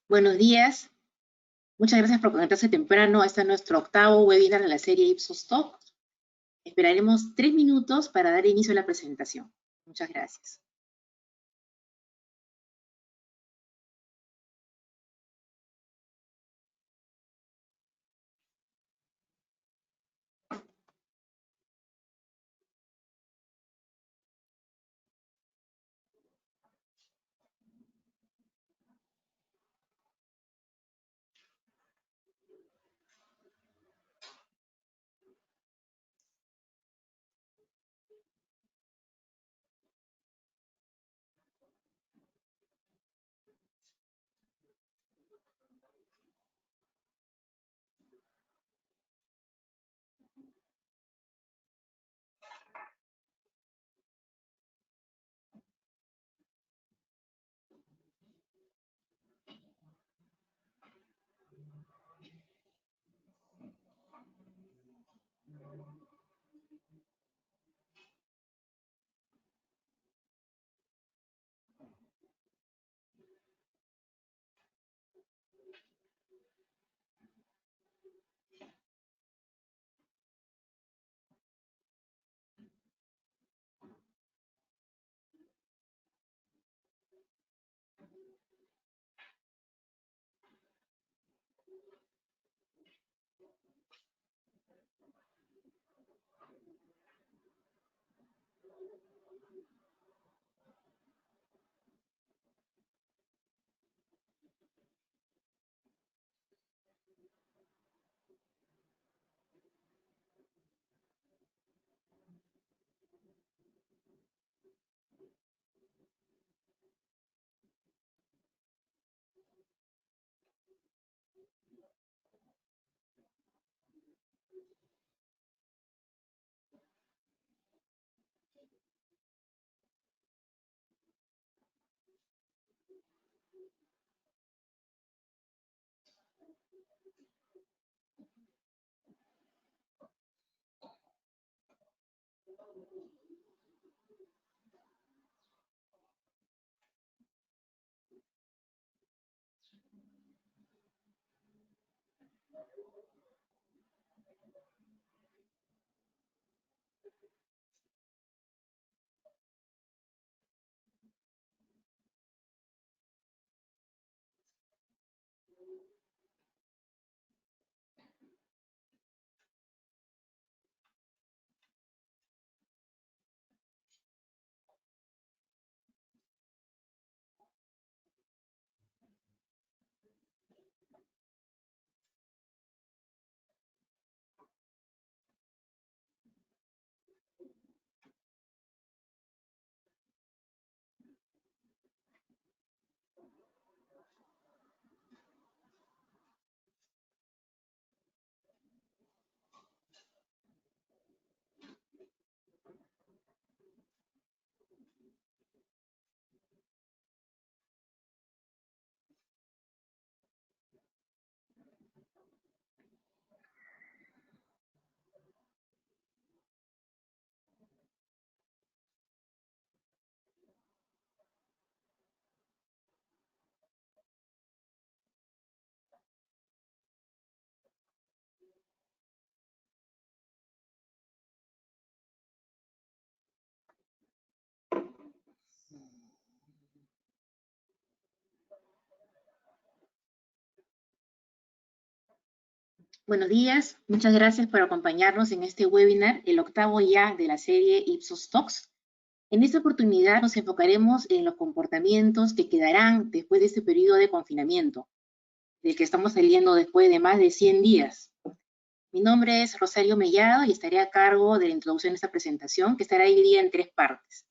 Buenos días. Muchas gracias por conectarse temprano. Este es nuestro octavo webinar de la serie Ipsos Talks. Esperaremos 3 minutos para dar inicio a la presentación. Muchas gracias. Buenos días. Muchas gracias por acompañarnos en este webinar, el octavo ya de la serie Ipsos Talks. En esta oportunidad nos enfocaremos en los comportamientos que quedarán después de este periodo de confinamiento, del que estamos saliendo después de más de 100 días. Mi nombre es Rosario Mellado y estaré a cargo de la introducción de esta presentación, que estará dividida en 3 partes.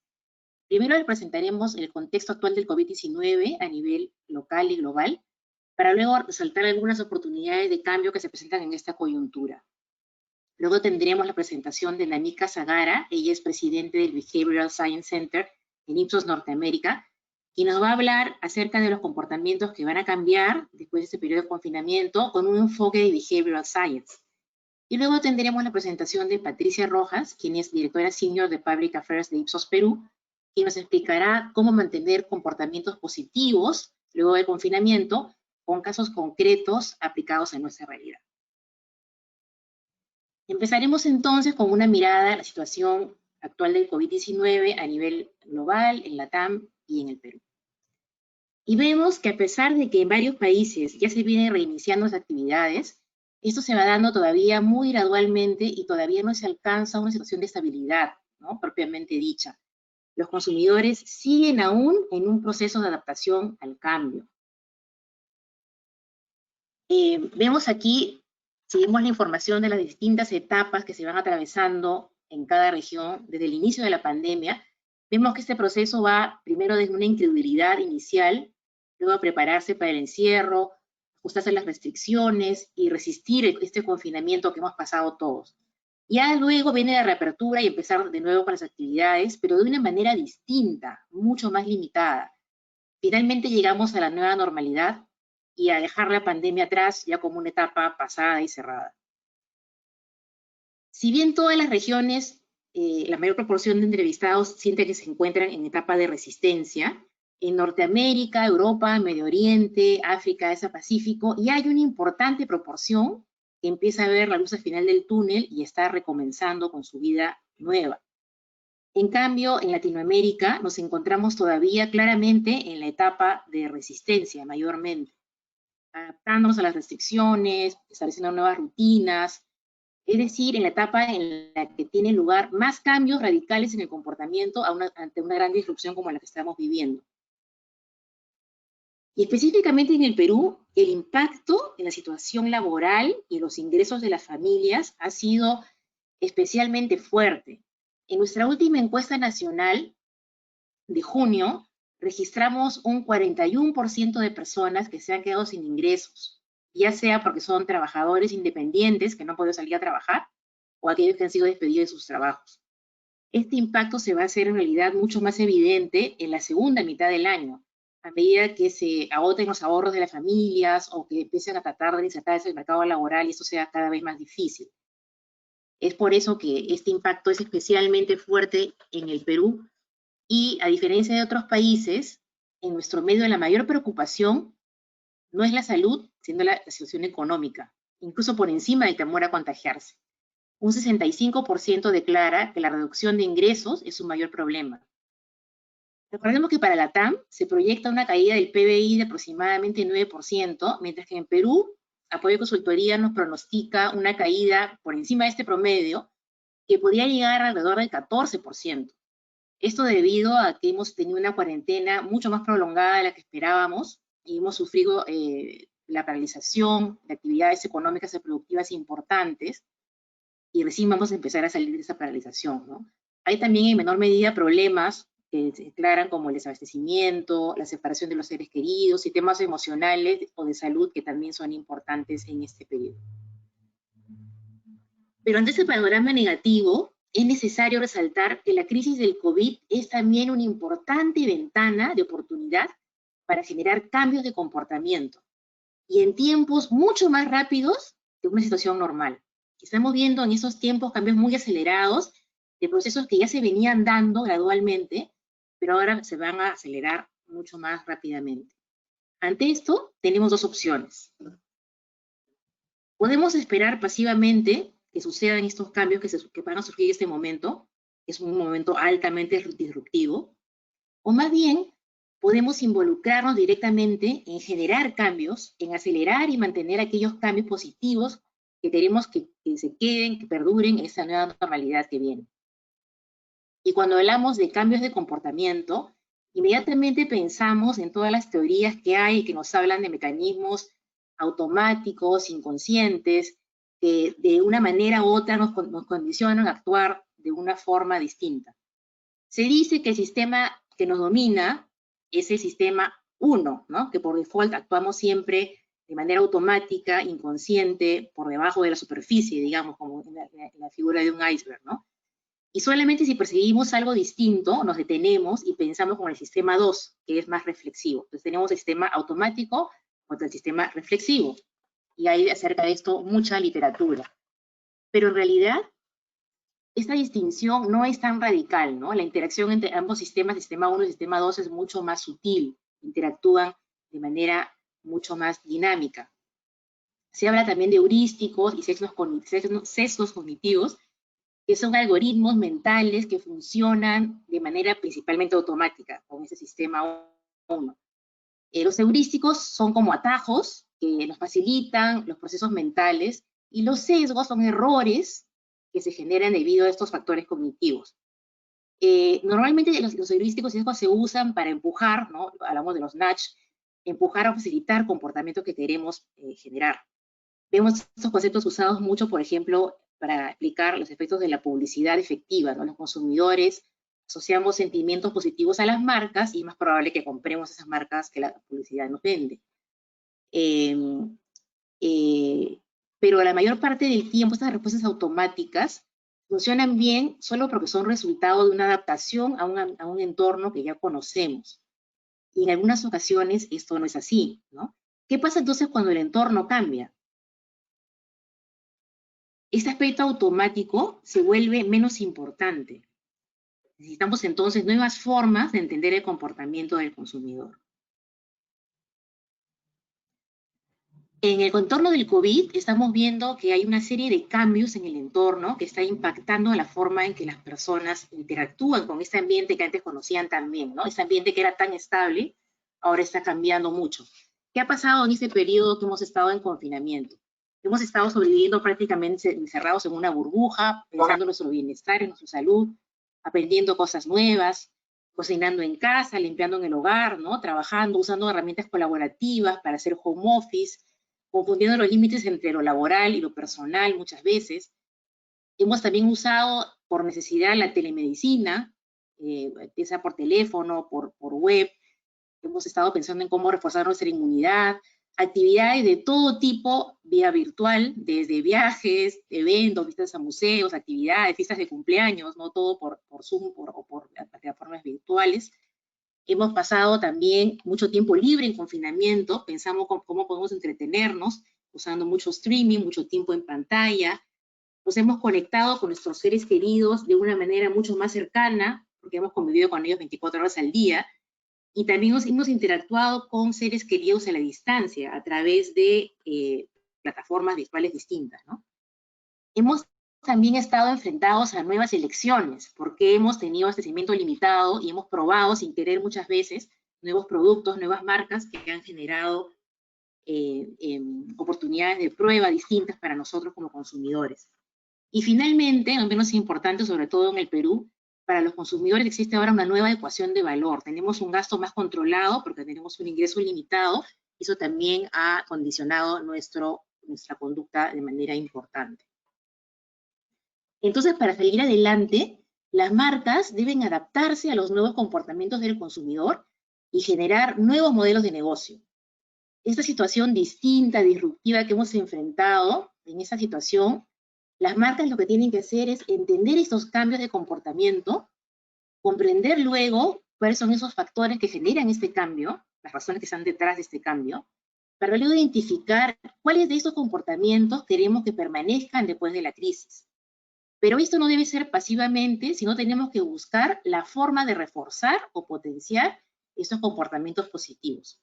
Primero les presentaremos el contexto actual del COVID-19 a nivel local y global, para luego resaltar algunas oportunidades de cambio que se presentan en esta coyuntura. Luego tendremos la presentación de Namika Zagara, ella es presidente del Behavioral Science Center en Ipsos Norteamérica, quien nos va a hablar acerca de los comportamientos que van a cambiar después de este periodo de confinamiento con un enfoque de Behavioral Science. Y luego tendremos la presentación de Patricia Rojas, quien es directora senior de Public Affairs de Ipsos Perú, quien nos explicará cómo mantener comportamientos positivos luego del confinamiento con casos concretos aplicados en nuestra realidad. Empezaremos entonces con una mirada a la situación actual del COVID-19 a nivel global, en la TAM y en el Perú. Y vemos que a pesar de que en varios países ya se vienen reiniciando las actividades, esto se va dando todavía muy gradualmente y todavía no se alcanza una situación de estabilidad, ¿no?, propiamente dicha. Los consumidores siguen aún en un proceso de adaptación al cambio. Vemos aquí, seguimos la información de las distintas etapas que se van atravesando en cada región desde el inicio de la pandemia. Vemos que este proceso va primero desde una incredulidad inicial, luego a prepararse para el encierro, ajustarse a las restricciones y resistir este confinamiento que hemos pasado todos. Ya luego viene la reapertura y empezar de nuevo con las actividades, pero de una manera distinta, mucho más limitada. Finalmente llegamos a la nueva normalidad y a dejar la pandemia atrás ya como una etapa pasada y cerrada. Si bien todas las regiones, la mayor proporción de entrevistados siente que se encuentran en etapa de resistencia, en Norteamérica, Europa, Medio Oriente, África, Asia-Pacífico, y hay una importante proporción que empieza a ver la luz al final del túnel y está recomenzando con su vida nueva. En cambio, en Latinoamérica nos encontramos todavía claramente en la etapa de resistencia, mayormente, adaptándonos a las restricciones, estableciendo nuevas rutinas, es decir, en la etapa en la que tienen lugar más cambios radicales en el comportamiento ante una gran disrupción como la que estamos viviendo. Y específicamente en el Perú, el impacto en la situación laboral y los ingresos de las familias ha sido especialmente fuerte. En nuestra última encuesta nacional de junio, registramos un 41% de personas que se han quedado sin ingresos, ya sea porque son trabajadores independientes que no han podido salir a trabajar, o aquellos que han sido despedidos de sus trabajos. Este impacto se va a hacer en realidad mucho más evidente en la segunda mitad del año, a medida que se agoten los ahorros de las familias o que empiecen a tratar de insertarse en el mercado laboral y esto sea cada vez más difícil. Es por eso que este impacto es especialmente fuerte en el Perú y, a diferencia de otros países, en nuestro medio la mayor preocupación no es la salud, sino la situación económica, incluso por encima del temor a contagiarse. Un 65% declara que la reducción de ingresos es su mayor problema. Recordemos que para la TAM se proyecta una caída del PBI de aproximadamente 9%, mientras que en Perú, Apoyo y Consultoría nos pronostica una caída por encima de este promedio que podría llegar alrededor del 14%. Esto debido a que hemos tenido una cuarentena mucho más prolongada de la que esperábamos y hemos sufrido la paralización de actividades económicas y productivas importantes y recién vamos a empezar a salir de esa paralización, ¿no? Hay también en menor medida problemas que se declaran como el desabastecimiento, la separación de los seres queridos y temas emocionales o de salud que también son importantes en este periodo. Pero ante ese panorama negativo, es necesario resaltar que la crisis del COVID es también una importante ventana de oportunidad para generar cambios de comportamiento y en tiempos mucho más rápidos que una situación normal. Estamos viendo en esos tiempos cambios muy acelerados de procesos que ya se venían dando gradualmente, pero ahora se van a acelerar mucho más rápidamente. Ante esto, tenemos dos opciones. Podemos esperar pasivamente que sucedan estos cambios que van a surgir en este momento, es un momento altamente disruptivo, o más bien podemos involucrarnos directamente en generar cambios, en acelerar y mantener aquellos cambios positivos que queremos que se queden, que perduren en esta nueva normalidad que viene. Y cuando hablamos de cambios de comportamiento, inmediatamente pensamos en todas las teorías que hay que nos hablan de mecanismos automáticos, inconscientes, que de una manera u otra nos condicionan a actuar de una forma distinta. Se dice que el sistema que nos domina es el sistema 1, ¿no? Que por default actuamos siempre de manera automática, inconsciente, por debajo de la superficie, digamos, como en la figura de un iceberg, ¿no? Y solamente si perseguimos algo distinto, nos detenemos y pensamos con el sistema 2, que es más reflexivo. Entonces tenemos el sistema automático contra el sistema reflexivo. Y hay acerca de esto mucha literatura. Pero en realidad, esta distinción no es tan radical, ¿no? La interacción entre ambos sistemas, sistema 1 y sistema 2, es mucho más sutil. Interactúan de manera mucho más dinámica. Se habla también de heurísticos y sesgos cognitivos, que son algoritmos mentales que funcionan de manera principalmente automática con ese sistema 1. Los heurísticos son como atajos que nos facilitan los procesos mentales, y los sesgos son errores que se generan debido a estos factores cognitivos. Normalmente los heurísticos y sesgos se usan para empujar, ¿no? Hablamos de los nudge, empujar o facilitar comportamientos que queremos generar. Vemos estos conceptos usados mucho, por ejemplo, para explicar los efectos de la publicidad efectiva, ¿no? Los consumidores asociamos sentimientos positivos a las marcas y es más probable que compremos esas marcas que la publicidad nos vende. Pero la mayor parte del tiempo estas respuestas automáticas funcionan bien solo porque son resultado de una adaptación a un entorno que ya conocemos. Y en algunas ocasiones esto no es así, ¿no? ¿Qué pasa entonces cuando el entorno cambia? Este aspecto automático se vuelve menos importante. Necesitamos entonces nuevas formas de entender el comportamiento del consumidor. En el contorno del COVID estamos viendo que hay una serie de cambios en el entorno que está impactando la forma en que las personas interactúan con este ambiente que antes conocían tan bien, ¿no? Este ambiente que era tan estable, ahora está cambiando mucho. ¿Qué ha pasado en este periodo que hemos estado en confinamiento? Hemos estado sobreviviendo prácticamente encerrados en una burbuja, pensando en nuestro bienestar, en nuestra salud, aprendiendo cosas nuevas, cocinando en casa, limpiando en el hogar, ¿no? Trabajando, usando herramientas colaborativas para hacer home office, confundiendo los límites entre lo laboral y lo personal muchas veces. Hemos también usado por necesidad la telemedicina, ya sea por teléfono, por web. Hemos estado pensando en cómo reforzar nuestra inmunidad, actividades de todo tipo vía virtual, desde viajes, eventos, visitas a museos, actividades, fiestas de cumpleaños, no todo por Zoom o por plataformas virtuales. Hemos pasado también mucho tiempo libre en confinamiento, pensamos cómo podemos entretenernos, usando mucho streaming, mucho tiempo en pantalla. Nos hemos conectado con nuestros seres queridos de una manera mucho más cercana, porque hemos convivido con ellos 24 horas al día, y también hemos interactuado con seres queridos a la distancia, a través de plataformas virtuales distintas, ¿no? Hemos también estado enfrentados a nuevas elecciones, porque hemos tenido abastecimiento limitado y hemos probado sin querer muchas veces nuevos productos, nuevas marcas que han generado oportunidades de prueba distintas para nosotros como consumidores. Y finalmente, no menos importante, sobre todo en el Perú, para los consumidores existe ahora una nueva ecuación de valor. Tenemos un gasto más controlado porque tenemos un ingreso limitado, y eso también ha condicionado nuestra conducta de manera importante. Entonces, para salir adelante, las marcas deben adaptarse a los nuevos comportamientos del consumidor y generar nuevos modelos de negocio. Esta situación distinta, disruptiva que hemos enfrentado, en esa situación, las marcas lo que tienen que hacer es entender estos cambios de comportamiento, comprender luego cuáles son esos factores que generan este cambio, las razones que están detrás de este cambio, para luego identificar cuáles de esos comportamientos queremos que permanezcan después de la crisis. Pero esto no debe ser pasivamente, sino tenemos que buscar la forma de reforzar o potenciar esos comportamientos positivos.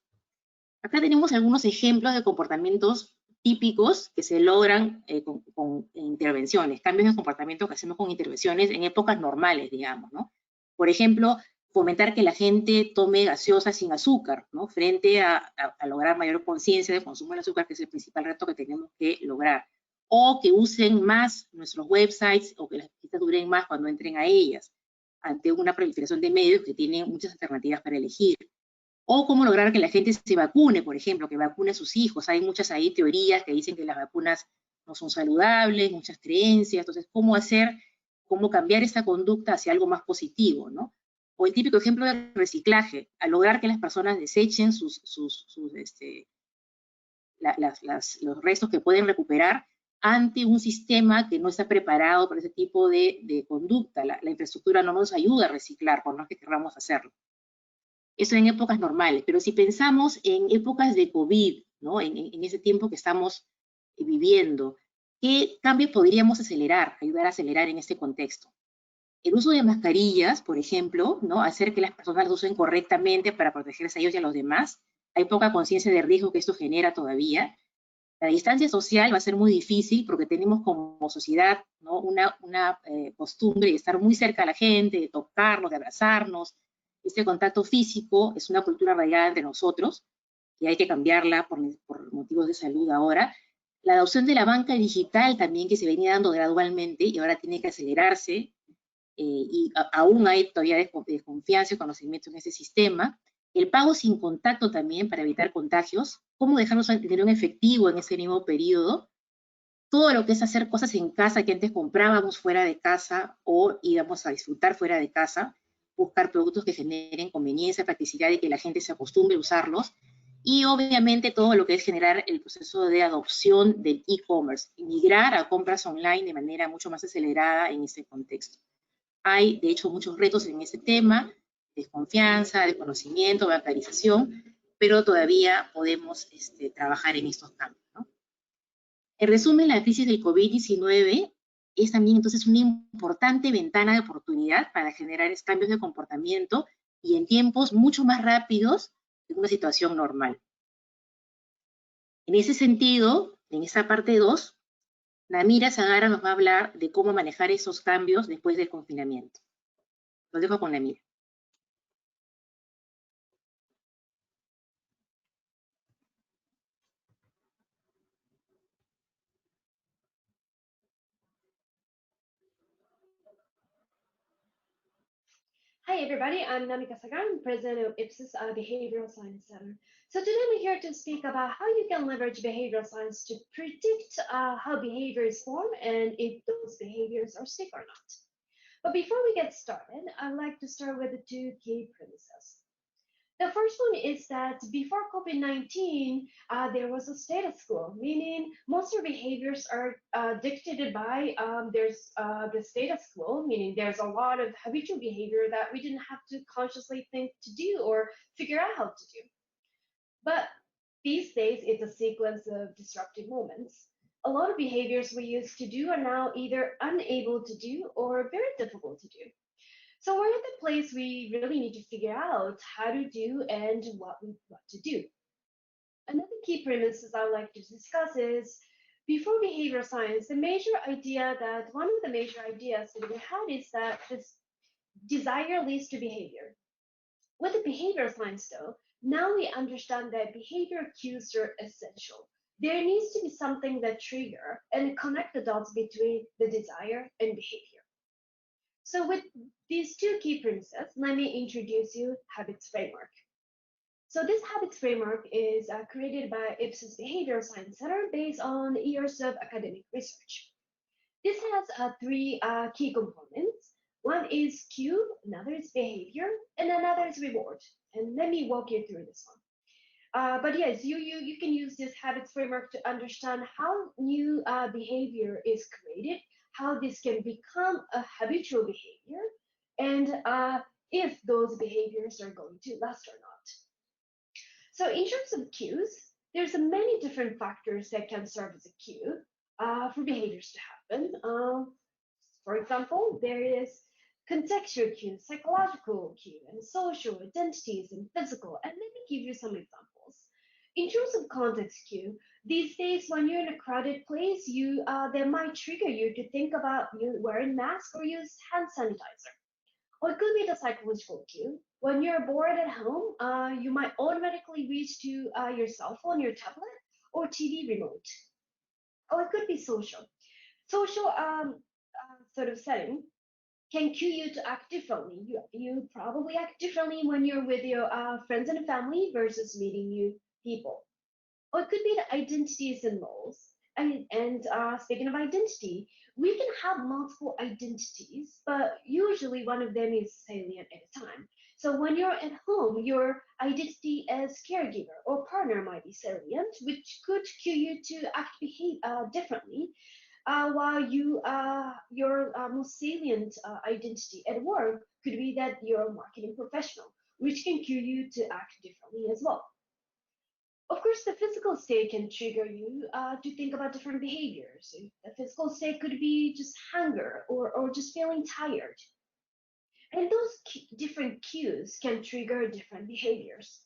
Acá tenemos algunos ejemplos de comportamientos típicos que se logran con intervenciones, cambios de comportamiento que hacemos con intervenciones en épocas normales, digamos, ¿no? Por ejemplo, fomentar que la gente tome gaseosa sin azúcar, ¿no? Frente a lograr mayor conciencia de consumo del azúcar, que es el principal reto que tenemos que lograr. O que usen más nuestros websites, o que las visitas duren más cuando entren a ellas, ante una proliferación de medios que tienen muchas alternativas para elegir. O cómo lograr que la gente se vacune, por ejemplo, que vacune a sus hijos. Hay muchas ahí teorías que dicen que las vacunas no son saludables, muchas creencias. Entonces, cómo cambiar esta conducta hacia algo más positivo, ¿no? O el típico ejemplo del reciclaje, al lograr que las personas desechen los restos que pueden recuperar ante un sistema que no está preparado para ese tipo de conducta. La infraestructura no nos ayuda a reciclar, por más que queramos hacerlo. Eso en épocas normales, pero si pensamos en épocas de COVID, ¿no? En ese tiempo que estamos viviendo, ¿qué cambios podríamos ayudar a acelerar en este contexto? El uso de mascarillas, por ejemplo, ¿no? Hacer que las personas las usen correctamente para protegerse a ellos y a los demás, Hay poca conciencia de riesgo que esto genera todavía. La distancia social va a ser muy difícil porque tenemos como sociedad, ¿no? una costumbre de estar muy cerca a la gente, de tocarnos, de abrazarnos. Este contacto físico es una cultura arraigada entre nosotros, que hay que cambiarla por motivos de salud ahora. La adopción de la banca digital también, que se venía dando gradualmente y ahora tiene que acelerarse, y aún hay todavía desconfianza y conocimiento en ese sistema. El pago sin contacto también para evitar contagios. Cómo dejarnos dinero en efectivo en ese mismo periodo. Todo lo que es hacer cosas en casa que antes comprábamos fuera de casa o íbamos a disfrutar fuera de casa. Buscar productos que generen conveniencia, practicidad y que la gente se acostumbre a usarlos. Y obviamente todo lo que es generar el proceso de adopción del e-commerce. Migrar a compras online de manera mucho más acelerada en ese contexto. Hay, de hecho, muchos retos en ese tema, desconfianza, desconocimiento, bancarización, pero todavía podemos trabajar en estos cambios, ¿no? En resumen, la crisis del COVID-19 es también entonces una importante ventana de oportunidad para generar cambios de comportamiento y en tiempos mucho más rápidos de una situación normal. En ese sentido, en esta parte 2, Namira Zagara nos va a hablar de cómo manejar esos cambios después del confinamiento. Los dejo con Namira. Hi everybody, I'm Namika Sagan, president of Ipsos Behavioral Science Center. So today I'm here to speak about how you can leverage behavioral science to predict how behavior is formed and if those behaviors are stick or not. But before we get started, I'd like to start with the two key premises. The first one is that before COVID-19, there was a status quo, meaning most of our behaviors are dictated by there's the status quo, meaning there's a lot of habitual behavior that we didn't have to consciously think to do or figure out how to do. But these days, it's a sequence of disruptive moments. A lot of behaviors we used to do are now either unable to do or very difficult to do. So we're at the place we really need to figure out how to do and what to do. Another key premise I would like to discuss is before behavioral science, one of the major ideas that we had is that this desire leads to behavior. With the behavioral science though, now we understand that behavior cues are essential. There needs to be something that trigger and connect the dots between the desire and behavior. So with these two key premises, let me introduce you Habits Framework. So this Habits Framework is created by Ipsos Behavioral Science Center based on years of academic research. This has three key components. One is cue, another is behavior, and another is reward. And let me walk you through this one. But yes, you can use this habits framework to understand how new behavior is created, how this can become a habitual behavior, and if those behaviors are going to last or not. So in terms of cues, there's many different factors that can serve as a cue for behaviors to happen. For example, there is contextual cue, psychological cue, and social, identities, and physical. And let me give you some examples. In terms of context cue, these days when you're in a crowded place, that might trigger you to think about you wearing mask or use hand sanitizer. Or it could be the psychological cue. When you're bored at home, you might automatically reach to your cell phone, your tablet, or TV remote. Or it could be social. Social sort of setting can cue you to act differently. You probably act differently when you're with your friends and family versus meeting new people. Or it could be the identities and roles. And speaking of identity, we can have multiple identities, but usually one of them is salient at a time. So when you're at home, your identity as caregiver or partner might be salient, which could cue you to behave differently while your most salient identity at work could be that you're a marketing professional, which can cue you to act differently as well. Of course, the physical state can trigger you to think about different behaviors. The physical state could be just hunger or just feeling tired. And those different cues can trigger different behaviors.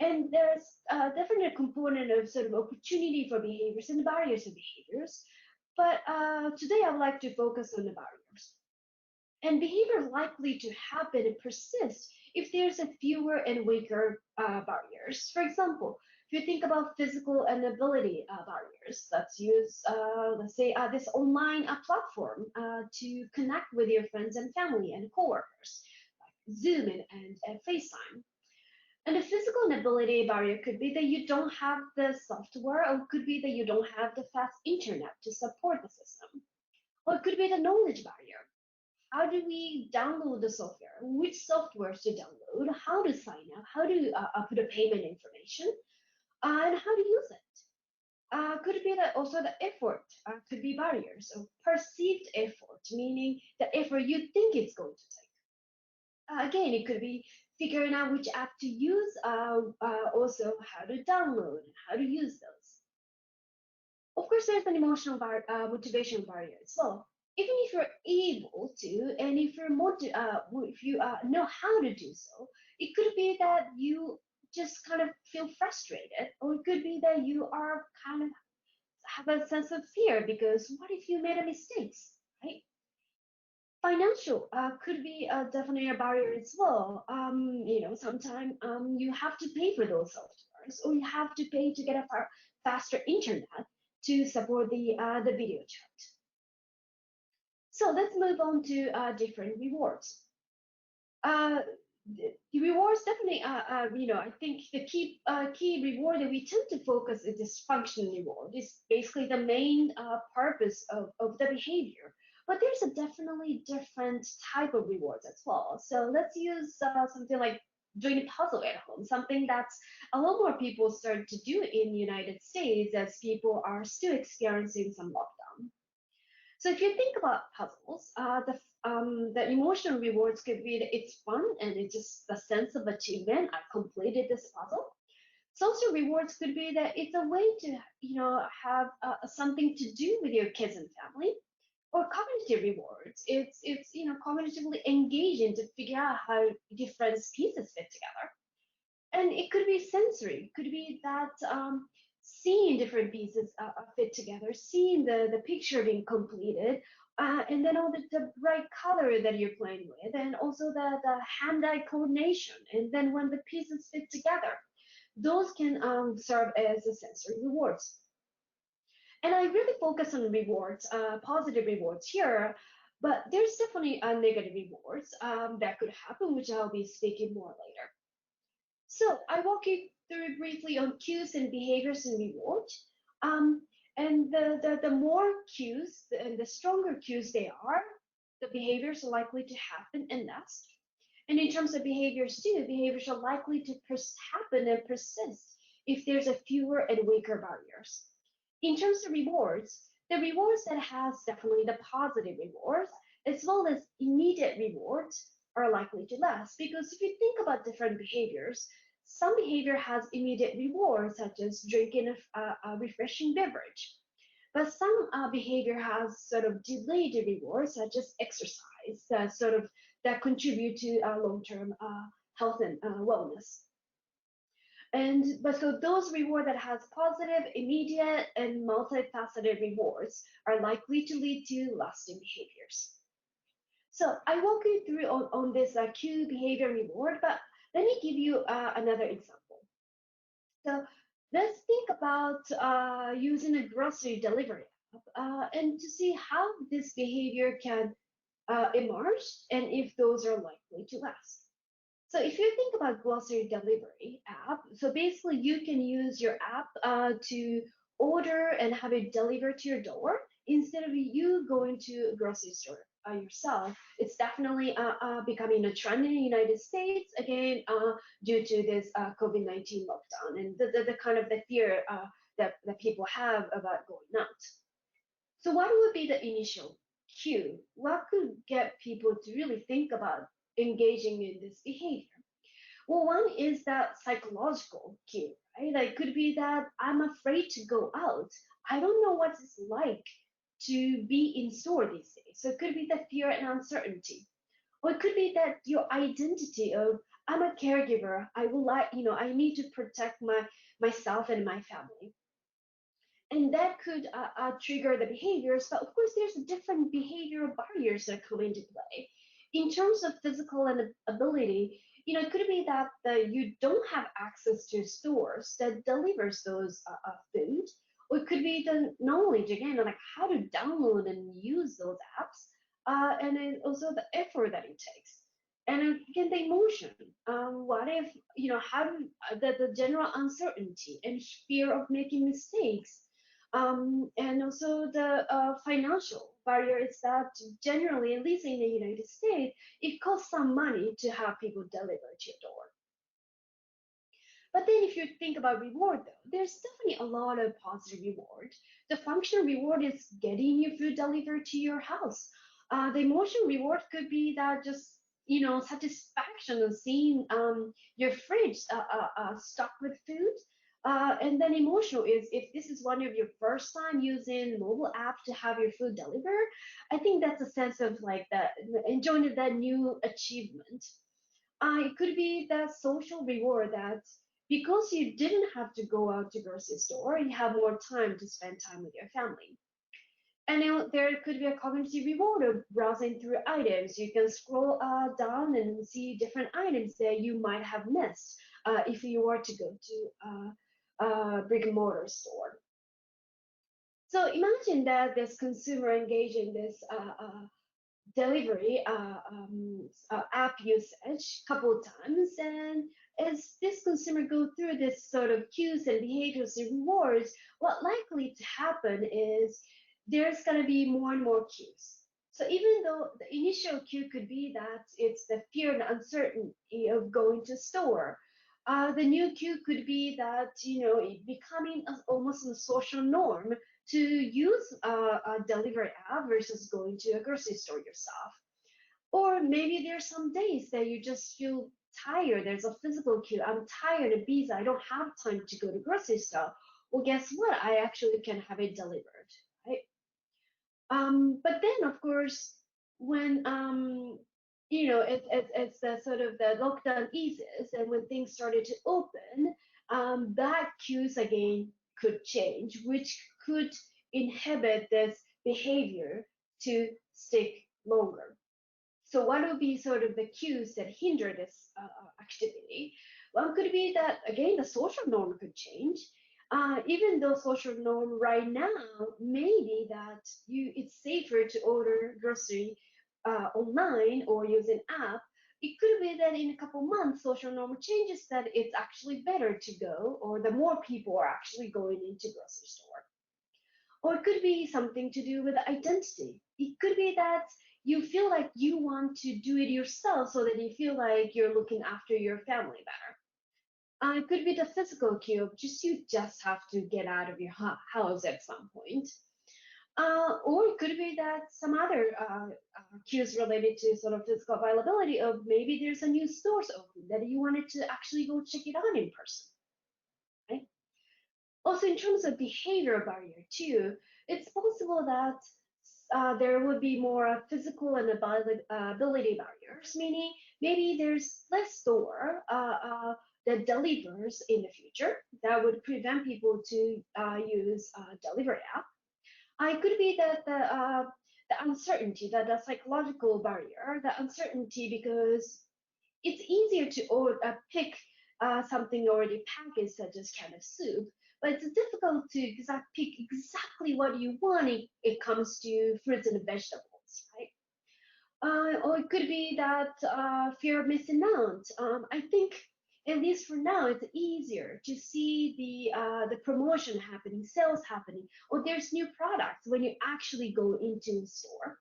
And there's definitely a component of sort of opportunity for behaviors and barriers to behaviors. But today I would like to focus on the barriers. And behavior likely to happen and persist if there's a fewer and weaker barriers. For example, if you think about physical and ability barriers, let's use, let's say, this online platform to connect with your friends and family and coworkers, like Zoom and FaceTime. And the physical inability barrier could be that you don't have the software, or it could be that you don't have the fast internet to support the system. Or it could be the knowledge barrier. How do we download the software? Which softwares to download? How to sign up? How to put a payment information? And how to use it? Could it be that also the effort could be barriers, or perceived effort, meaning the effort you think it's going to take. Again, it could be figuring out which app to use, also how to download and how to use those. Of course, there's an emotional motivation barrier as well. Even if you're able to, and if you know how to do so, it could be that you just kind of feel frustrated, or it could be that you are kind of have a sense of fear because what if you made a mistake, right? Financial could be definitely a barrier as well. Sometimes you have to pay for those softwares, or you have to pay to get a faster internet to support the video chat. So let's move on to different rewards. The rewards definitely, I think the key reward that we tend to focus is this function reward. Is basically the main purpose of the behavior. But there's a definitely different type of rewards as well. So let's use something like doing a puzzle at home, something that's a lot more people start to do in the United States as people are still experiencing some lockdown. So if you think about puzzles, the emotional rewards could be that it's fun and it's just a sense of achievement. I completed this puzzle. Social rewards could be that it's a way to have something to do with your kids and family. Or cognitive rewards, it's cognitively engaging to figure out how different pieces fit together. And it could be sensory, it could be that seeing different pieces fit together, seeing the picture being completed, and then all the bright color that you're playing with, and also the hand-eye coordination, and then when the pieces fit together, those can serve as a sensory rewards. And I really focus on rewards, positive rewards here, but there's definitely negative rewards that could happen, which I'll be speaking more later. So I walk you through briefly on cues and behaviors and rewards. And the more cues and the stronger cues they are, the behaviors are likely to happen and last. And in terms of behaviors too, behaviors are likely to happen and persist if there's a fewer and weaker barriers. In terms of rewards, the rewards that has definitely the positive rewards, as well as immediate rewards, are likely to last. Because if you think about different behaviors, some behavior has immediate rewards, such as drinking a refreshing beverage. But some behavior has sort of delayed rewards, such as exercise, that contribute to long-term health and wellness. But so those rewards that has positive, immediate, and multifaceted rewards are likely to lead to lasting behaviors. So I walk you through on this cue behavior reward, but let me give you another example. So let's think about using a grocery delivery app and to see how this behavior can emerge and if those are likely to last. So if you think about grocery delivery app, so basically you can use your app to order and have it delivered to your door instead of you going to a grocery store yourself. It's definitely becoming a trend in the United States, again, due to this COVID-19 lockdown and the kind of the fear that people have about going out. So what would be the initial cue? What could get people to really think about engaging in this behavior? Well, one is that psychological cue, right? Like, could be that I'm afraid to go out. I don't know what it's like to be in store these days. So it could be the fear and uncertainty. Or it could be that your identity of I'm a caregiver. I will like, I need to protect myself and my family. And that could trigger the behaviors, but of course there's different behavioral barriers that come into play. In terms of physical and ability, it could be that you don't have access to stores that delivers those food, or it could be the knowledge again, like how to download and use those apps, and then also the effort that it takes. And again, the emotion. What if, how do the general uncertainty and fear of making mistakes, and also the financial barrier is that generally, at least in the United States, it costs some money to have people deliver to your door. But then if you think about reward though, there's definitely a lot of positive reward. The functional reward is getting your food delivered to your house. The emotional reward could be that just satisfaction of seeing your fridge stocked with food. And then emotional is if this is one of your first time using mobile app to have your food delivered, I think that's a sense of like that enjoying that new achievement. It could be that social reward that because you didn't have to go out to grocery store, you have more time to spend time with your family. And there could be a cognitive reward of browsing through items. You can scroll down and see different items that you might have missed if you were to go to a brick and mortar store. So imagine that this consumer engaging this delivery app usage a couple of times, and as this consumer go through this sort of cues and behaviors and rewards, what likely to happen is there's going to be more and more cues. So even though the initial cue could be that it's the fear and uncertainty of going to store, the new cue could be that it becoming almost a social norm to use a delivery app versus going to a grocery store yourself. Or maybe there's some days that you just feel tired. There's a physical cue. I'm tired and busy. I don't have time to go to grocery store. Well, guess what? I actually can have it delivered, right? But then, of course, when it's the sort of the lockdown eases and when things started to open, that cues again could change, which could inhibit this behavior to stick longer. So what would be sort of the cues that hinder this activity? One could be that again the social norm could change. Even though social norm right now may be that it's safer to order grocery online or use an app, it could be that in a couple months social norm changes that it's actually better to go, or the more people are actually going into grocery store. Or it could be something to do with identity. It could be that you feel like you want to do it yourself so that you feel like you're looking after your family better. It could be the physical cue of just you just have to get out of your house at some point. Or it could be that some other cues related to sort of physical availability of maybe there's a new stores open that you wanted to actually go check it out in person, right? Also, in terms of behavior barrier too, it's possible that there would be more physical and ability barriers, meaning maybe there's less store that delivers in the future that would prevent people to use delivery app. It could be that the uncertainty, that the psychological barrier, the uncertainty because it's easier to pick something already packaged such as kind of soup, but it's difficult to pick exactly what you want if it comes to fruits and vegetables, right? Or it could be that fear of missing out. I think, at least for now, it's easier to see the promotion happening, sales happening, or there's new products when you actually go into the store.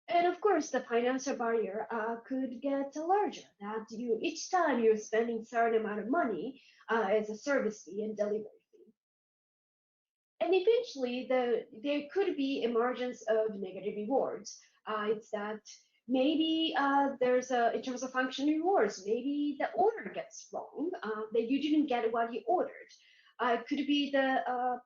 And of course, the financial barrier could get larger. That you each time you're spending certain amount of money as a service fee and delivery fee, and eventually there could be emergence of negative rewards. It's that maybe there's a in terms of functional rewards, maybe the order gets wrong, that you didn't get what you ordered. It could be the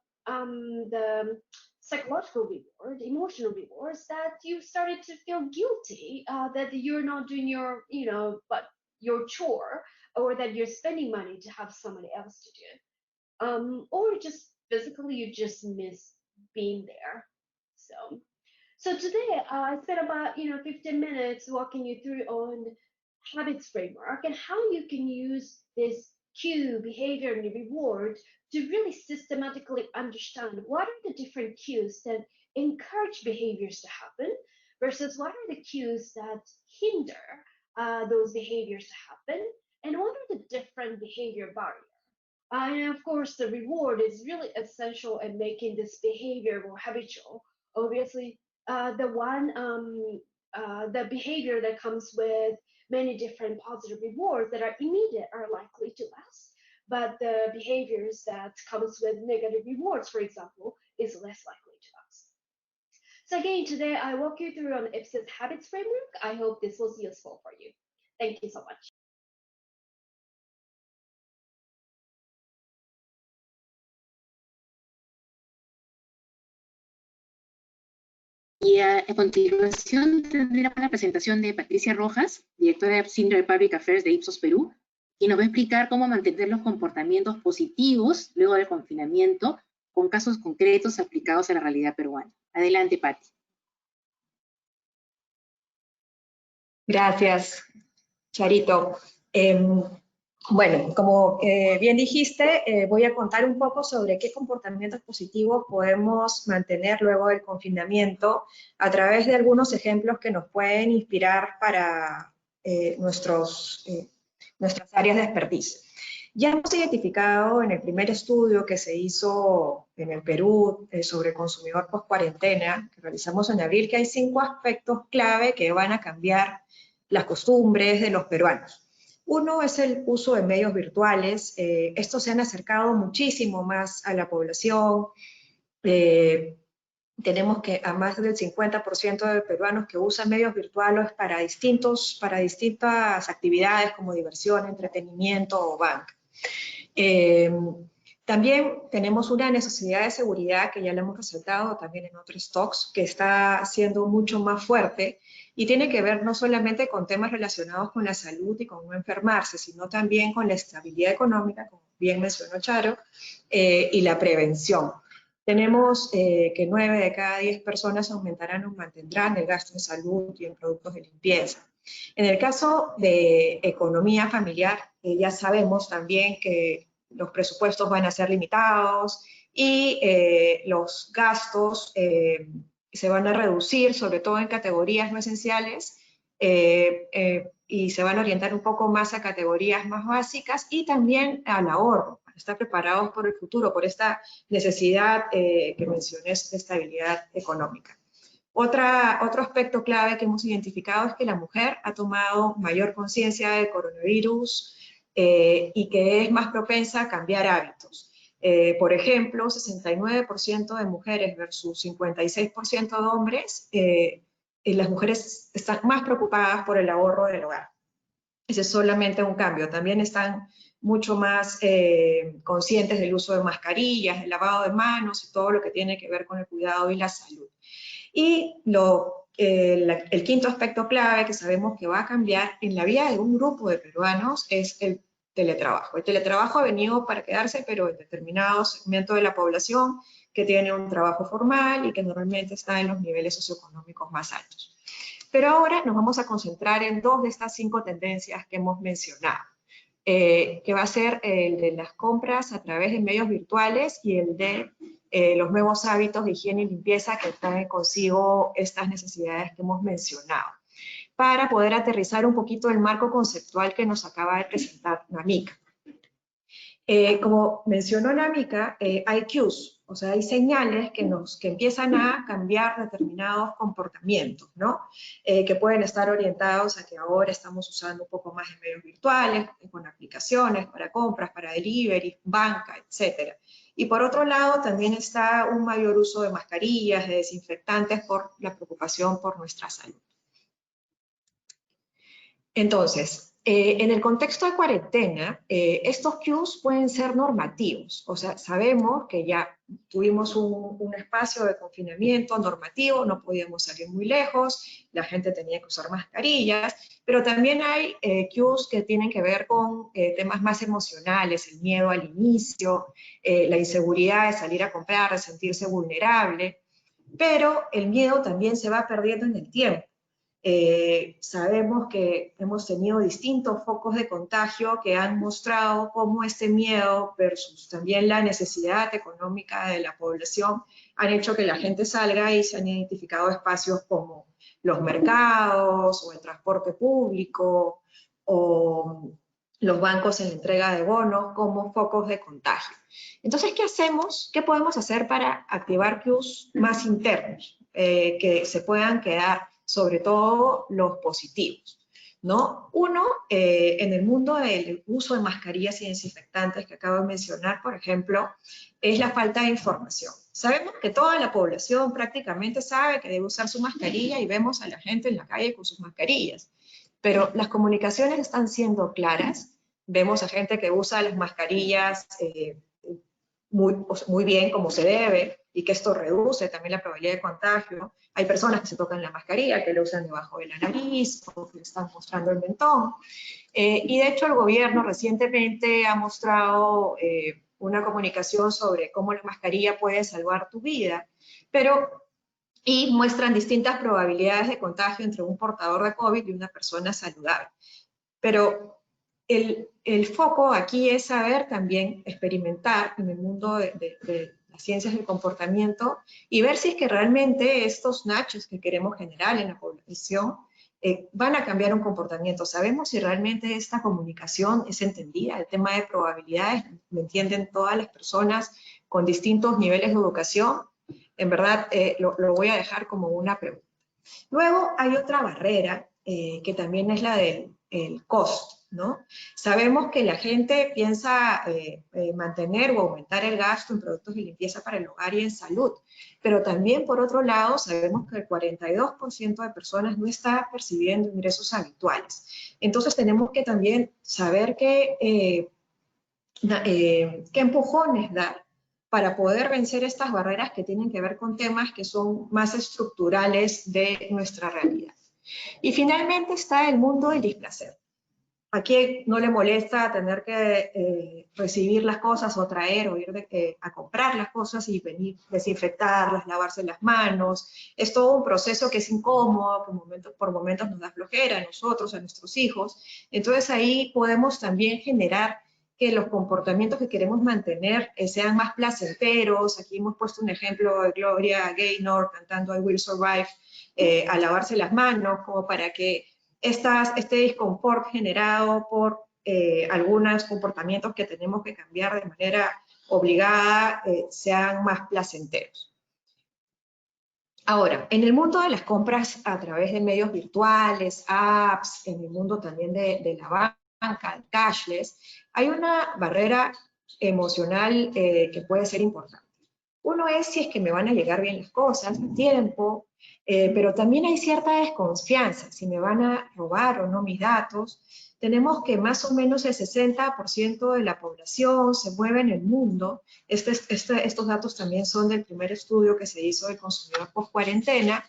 psychological reward, emotional rewards that you started to feel guilty that you're not doing your, but your chore, or that you're spending money to have somebody else to do. Or just physically you just miss being there. So today I spent about 15 minutes walking you through on habits framework and how you can use this cue, behavior, and reward to really systematically understand what are the different cues that encourage behaviors to happen versus what are the cues that hinder those behaviors to happen, and what are the different behavior barriers. And of course, the reward is really essential in making this behavior more habitual. Obviously, the behavior that comes with many different positive rewards that are immediate are likely to last, but the behaviors that comes with negative rewards, for example, is less likely to last. So again, today I walk you through on Ipsos habits framework. I hope this was useful for you. Thank you so much. Y a continuación tendremos la presentación de Patricia Rojas, directora de Senior Public Affairs de Ipsos Perú, y nos va a explicar cómo mantener los comportamientos positivos luego del confinamiento con casos concretos aplicados a la realidad peruana. Adelante, Pati. Gracias, Charito. Bueno, como bien dijiste, voy a contar un poco sobre qué comportamientos positivos podemos mantener luego del confinamiento a través de algunos ejemplos que nos pueden inspirar para nuestras áreas de expertise. Ya hemos identificado en el primer estudio que se hizo en el Perú sobre consumidor post-cuarentena, que realizamos en abril, que hay 5 aspectos clave que van a cambiar las costumbres de los peruanos. Uno es el uso de medios virtuales. Estos se han acercado muchísimo más a la población. Tenemos que a más del 50% de peruanos que usan medios virtuales para distintas actividades como diversión, entretenimiento o banca. También tenemos una necesidad de seguridad que ya la hemos resaltado también en otros talks, que está siendo mucho más fuerte y tiene que ver no solamente con temas relacionados con la salud y con no enfermarse, sino también con la estabilidad económica, como bien mencionó Charo, y la prevención. Tenemos que 9 de cada 10 personas aumentarán o mantendrán el gasto en salud y en productos de limpieza. En el caso de economía familiar, ya sabemos también que los presupuestos van a ser limitados y los gastos se van a reducir, sobre todo en categorías no esenciales, y se van a orientar un poco más a categorías más básicas y también al ahorro, para estar preparados por el futuro, por esta necesidad que mencioné de estabilidad económica. Otro aspecto clave que hemos identificado es que la mujer ha tomado mayor conciencia del coronavirus y que es más propensa a cambiar hábitos. Por ejemplo, 69% de mujeres versus 56% de hombres, las mujeres están más preocupadas por el ahorro del hogar. Ese es solamente un cambio. También están mucho más conscientes del uso de mascarillas, del lavado de manos y todo lo que tiene que ver con el cuidado y la salud. Y el quinto aspecto clave que sabemos que va a cambiar en la vida de un grupo de peruanos es el teletrabajo. El teletrabajo ha venido para quedarse, pero en determinados segmentos de la población que tiene un trabajo formal y que normalmente está en los niveles socioeconómicos más altos. Pero ahora nos vamos a concentrar en 2 de estas 5 tendencias que hemos mencionado, que va a ser el de las compras a través de medios virtuales y el de los nuevos hábitos de higiene y limpieza que traen consigo estas necesidades que hemos mencionado, para poder aterrizar un poquito el marco conceptual que nos acaba de presentar Namika. Como mencionó Namika, hay cues, o sea, hay señales que empiezan a cambiar determinados comportamientos, ¿no? Que pueden estar orientados a que ahora estamos usando un poco más de medios virtuales, con aplicaciones para compras, para delivery, banca, etc. Y por otro lado, también está un mayor uso de mascarillas, de desinfectantes por la preocupación por nuestra salud. Entonces, En el contexto de cuarentena, estos cues pueden ser normativos, o sea, sabemos que ya tuvimos un espacio de confinamiento normativo, no podíamos salir muy lejos, la gente tenía que usar mascarillas, pero también hay cues que tienen que ver con temas más emocionales, el miedo al inicio, la inseguridad de salir a comprar, de sentirse vulnerable, pero el miedo también se va perdiendo en el tiempo. Sabemos que hemos tenido distintos focos de contagio que han mostrado cómo este miedo versus también la necesidad económica de la población han hecho que la gente salga y se han identificado espacios como los mercados o el transporte público o los bancos en la entrega de bonos como focos de contagio. Entonces, ¿qué hacemos? ¿Qué podemos hacer para activar cues más internos que se puedan quedar? Sobre todo los positivos, ¿no? Uno, en el mundo del uso de mascarillas y desinfectantes que acabo de mencionar, por ejemplo, es la falta de información. Sabemos que toda la población prácticamente sabe que debe usar su mascarilla y vemos a la gente en la calle con sus mascarillas, pero las comunicaciones están siendo claras, vemos a gente que usa las mascarillas muy bien como se debe, y que esto reduce también la probabilidad de contagio. Hay personas que se tocan la mascarilla, que la usan debajo de la nariz, o que están mostrando el mentón. Y de hecho el gobierno recientemente ha mostrado una comunicación sobre cómo la mascarilla puede salvar tu vida, y muestran distintas probabilidades de contagio entre un portador de COVID y una persona saludable. Pero el foco aquí es saber también experimentar en el mundo de las ciencias del comportamiento y ver si es que realmente estos nudges que queremos generar en la población van a cambiar un comportamiento. Sabemos si realmente esta comunicación es entendida, el tema de probabilidades, ¿me entienden todas las personas con distintos niveles de educación? En verdad lo voy a dejar como una pregunta. Luego hay otra barrera que también es la del costo, ¿no? Sabemos que la gente piensa mantener o aumentar el gasto en productos de limpieza para el hogar y en salud, pero también por otro lado sabemos que el 42% de personas no está percibiendo ingresos habituales. Entonces tenemos que también saber qué empujones dar para poder vencer estas barreras que tienen que ver con temas que son más estructurales de nuestra realidad. Y finalmente está el mundo del displacer. ¿A quién no le molesta tener que recibir las cosas o traer o ir a comprar las cosas y venir, desinfectarlas, lavarse las manos? Es todo un proceso que es incómodo, por momentos nos da flojera a nosotros, a nuestros hijos. Entonces ahí podemos también generar que los comportamientos que queremos mantener sean más placenteros. Aquí hemos puesto un ejemplo de Gloria Gaynor cantando I Will Survive, a lavarse las manos, como para que este disconfort generado por algunos comportamientos que tenemos que cambiar de manera obligada sean más placenteros. Ahora, en el mundo de las compras a través de medios virtuales, apps, en el mundo también de la banca, el cashless, hay una barrera emocional que puede ser importante. Uno es si es que me van a llegar bien las cosas a tiempo, pero también hay cierta desconfianza, si me van a robar o no mis datos. Tenemos que más o menos el 60% de la población se mueve en el mundo. Estos datos también son del primer estudio que se hizo del consumidor post cuarentena.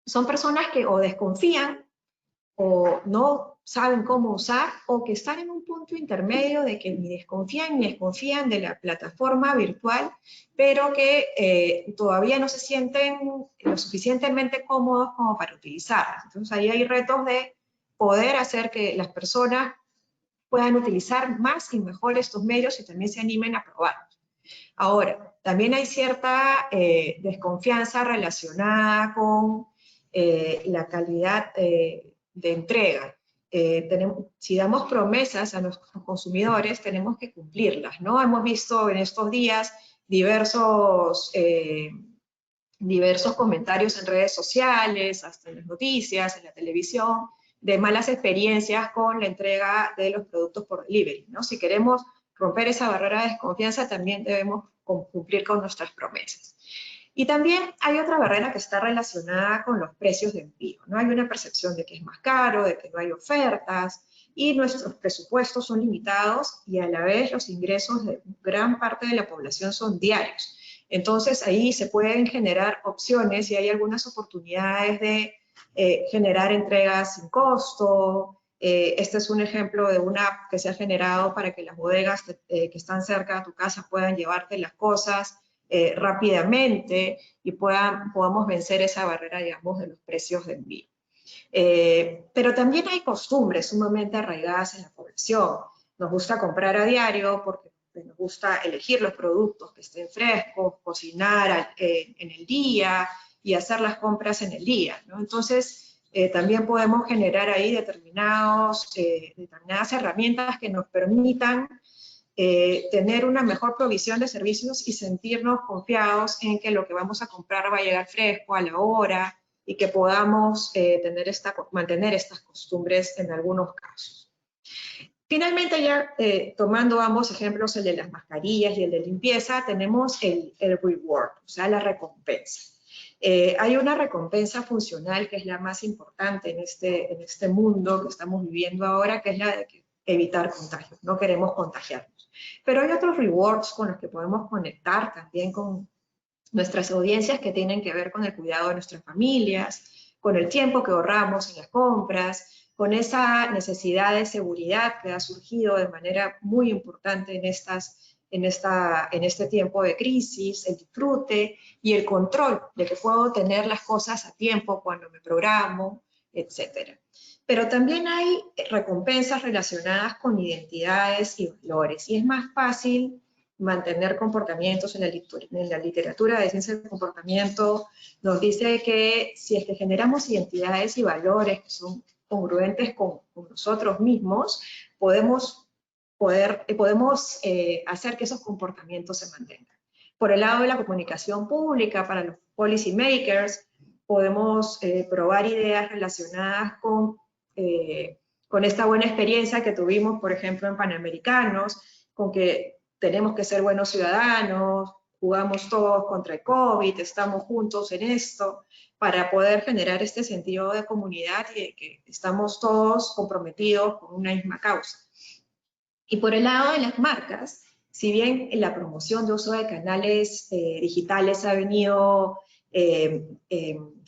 Son personas que o desconfían o no saben cómo usar, o que están en un punto intermedio de que ni desconfían de la plataforma virtual, pero que todavía no se sienten lo suficientemente cómodos como para utilizarlas. Entonces ahí hay retos de poder hacer que las personas puedan utilizar más y mejor estos medios y también se animen a probarlos. Ahora, también hay cierta desconfianza relacionada con la calidad de entrega. Si damos promesas a nuestros consumidores, tenemos que cumplirlas, ¿no? Hemos visto en estos días diversos comentarios en redes sociales, hasta en las noticias, en la televisión, de malas experiencias con la entrega de los productos por delivery, ¿no? Si queremos romper esa barrera de desconfianza, también debemos cumplir con nuestras promesas. Y también hay otra barrera que está relacionada con los precios de envío, ¿no? Hay una percepción de que es más caro, de que no hay ofertas, y nuestros presupuestos son limitados y a la vez los ingresos de gran parte de la población son diarios. Entonces ahí se pueden generar opciones y hay algunas oportunidades de generar entregas sin costo. Este es un ejemplo de una app que se ha generado para que las bodegas que están cerca de tu casa puedan llevarte las cosas rápidamente y podamos vencer esa barrera, digamos, de los precios de envío. Pero también hay costumbres sumamente arraigadas en la población. Nos gusta comprar a diario porque nos gusta elegir los productos que estén frescos, cocinar en el día y hacer las compras en el día, ¿no? Entonces, también podemos generar ahí determinadas herramientas que nos permitan tener una mejor provisión de servicios y sentirnos confiados en que lo que vamos a comprar va a llegar fresco a la hora y que podamos mantener estas costumbres en algunos casos. Finalmente, ya tomando ambos ejemplos, el de las mascarillas y el de limpieza, tenemos el reward, o sea, la recompensa. Hay una recompensa funcional que es la más importante en este mundo que estamos viviendo ahora, que es la de evitar contagios. No queremos contagiarnos. Pero hay otros rewards con los que podemos conectar también con nuestras audiencias que tienen que ver con el cuidado de nuestras familias, con el tiempo que ahorramos en las compras, con esa necesidad de seguridad que ha surgido de manera muy importante en este tiempo de crisis, el disfrute y el control de que puedo tener las cosas a tiempo cuando me programo, etc. Pero también hay recompensas relacionadas con identidades y valores, y es más fácil mantener comportamientos. En la literatura de ciencia del comportamiento nos dice que si es que generamos identidades y valores que son congruentes con nosotros mismos, podemos hacer que esos comportamientos se mantengan. Por el lado de la comunicación pública, para los policy makers, podemos probar ideas relacionadas con esta buena experiencia que tuvimos, por ejemplo, en Panamericanos, con que tenemos que ser buenos ciudadanos, jugamos todos contra el COVID, estamos juntos en esto, para poder generar este sentido de comunidad y de que estamos todos comprometidos con una misma causa. Y por el lado de las marcas, si bien la promoción de uso de canales digitales ha venido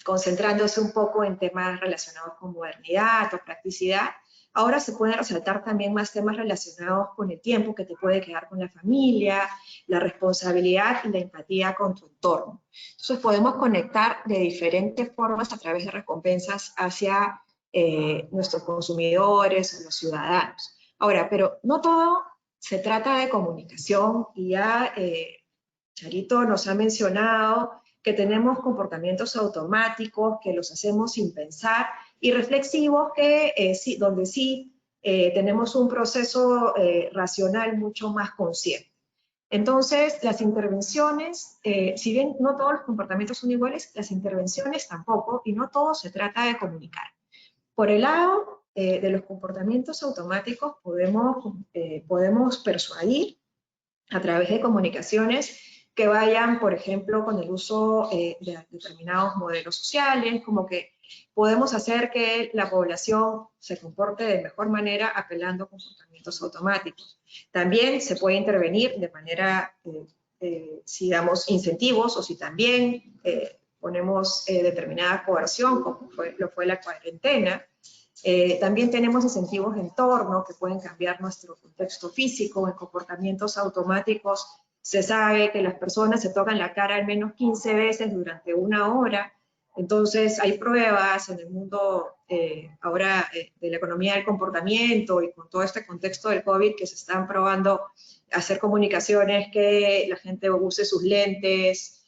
concentrándose un poco en temas relacionados con modernidad o practicidad, ahora se pueden resaltar también más temas relacionados con el tiempo que te puede quedar con la familia, la responsabilidad y la empatía con tu entorno. Entonces podemos conectar de diferentes formas a través de recompensas hacia nuestros consumidores o los ciudadanos. Ahora, pero no todo se trata de comunicación, y ya Charito nos ha mencionado que tenemos comportamientos automáticos que los hacemos sin pensar y reflexivos donde sí tenemos un proceso racional mucho más consciente. Entonces, las intervenciones, si bien no todos los comportamientos son iguales, las intervenciones tampoco, y no todo se trata de comunicar. Por el lado de los comportamientos automáticos podemos persuadir a través de comunicaciones que vayan, por ejemplo, con el uso de determinados modelos sociales, como que podemos hacer que la población se comporte de mejor manera apelando a comportamientos automáticos. También se puede intervenir de manera, si damos incentivos o si también ponemos determinada coerción, como lo fue la cuarentena. También tenemos incentivos de entorno que pueden cambiar nuestro contexto físico. En comportamientos automáticos se sabe que las personas se tocan la cara al menos 15 veces durante una hora. Entonces hay pruebas en el mundo ahora de la economía del comportamiento y con todo este contexto del COVID que se están probando hacer comunicaciones que la gente use sus lentes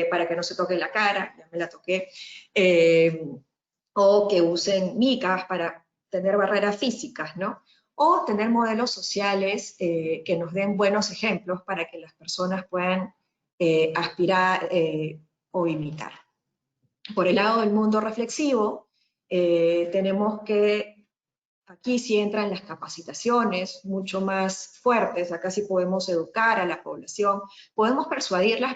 para que no se toque la cara, ya me la toqué, o que usen micas para tener barreras físicas, ¿no? O tener modelos sociales que nos den buenos ejemplos para que las personas puedan aspirar o imitar. Por el lado del mundo reflexivo, tenemos que, aquí sí entran las capacitaciones mucho más fuertes, acá sí podemos educar a la población, podemos persuadirlas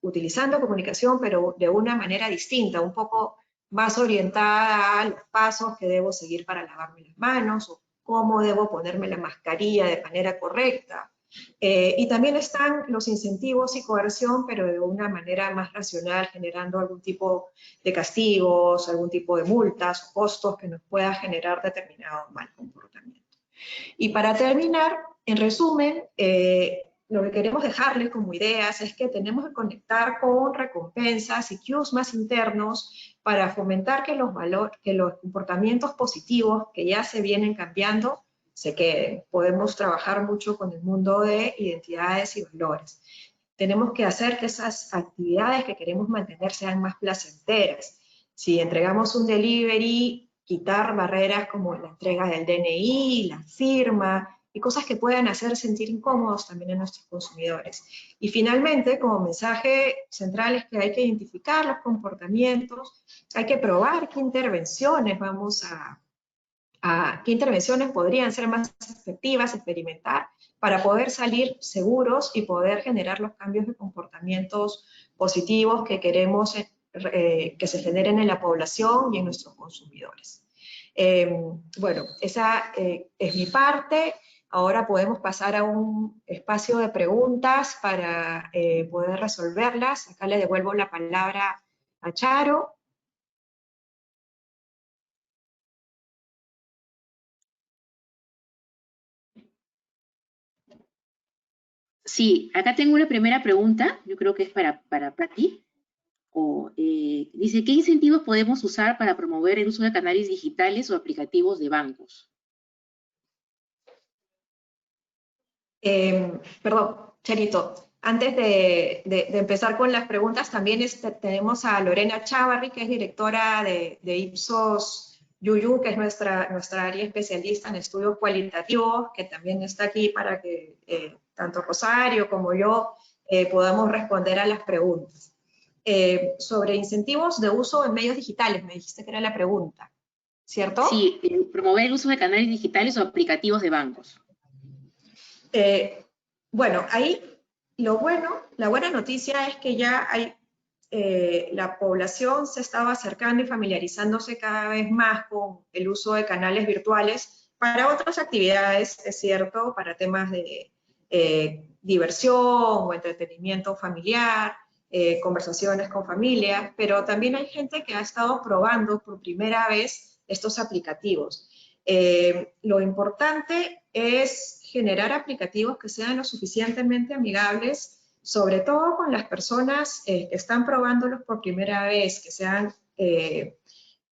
utilizando comunicación, pero de una manera distinta, un poco más orientada a los pasos que debo seguir para lavarme las manos, o cómo debo ponerme la mascarilla de manera correcta. Y también están los incentivos y coerción, pero de una manera más racional, generando algún tipo de castigos, algún tipo de multas o costos que nos pueda generar determinado mal comportamiento. Y para terminar, en resumen, lo que queremos dejarles como ideas es que tenemos que conectar con recompensas y cues más internos para fomentar que los comportamientos positivos que ya se vienen cambiando se queden. Podemos trabajar mucho con el mundo de identidades y valores. Tenemos que hacer que esas actividades que queremos mantener sean más placenteras. Si entregamos un delivery, quitar barreras como la entrega del DNI, la firma, y cosas que puedan hacer sentir incómodos también a nuestros consumidores. Y finalmente, como mensaje central es que hay que identificar los comportamientos, hay que probar qué intervenciones qué intervenciones podrían ser más efectivas, experimentar, para poder salir seguros y poder generar los cambios de comportamientos positivos que queremos que se generen en la población y en nuestros consumidores. Bueno, esa es mi parte. Ahora podemos pasar a un espacio de preguntas para poder resolverlas. Acá le devuelvo la palabra a Charo. Sí, acá tengo una primera pregunta, yo creo que es para Patti. Dice, ¿qué incentivos podemos usar para promover el uso de canales digitales o aplicativos de bancos? Perdón, Charito, antes de empezar con las preguntas, también tenemos a Lorena Chávarri, que es directora de Ipsos Yuyu, que es nuestra área especialista en estudios cualitativos, que también está aquí para que tanto Rosario como yo podamos responder a las preguntas. Sobre incentivos de uso en medios digitales, me dijiste que era la pregunta, ¿cierto? Sí, promover el uso de canales digitales o aplicativos de bancos. Bueno, ahí la buena noticia es que ya hay, la población se estaba acercando y familiarizándose cada vez más con el uso de canales virtuales para otras actividades, es cierto, para temas de diversión o entretenimiento familiar, conversaciones con familia, pero también hay gente que ha estado probando por primera vez estos aplicativos. Lo importante es generar aplicativos que sean lo suficientemente amigables, sobre todo con las personas que están probándolos por primera vez, que sean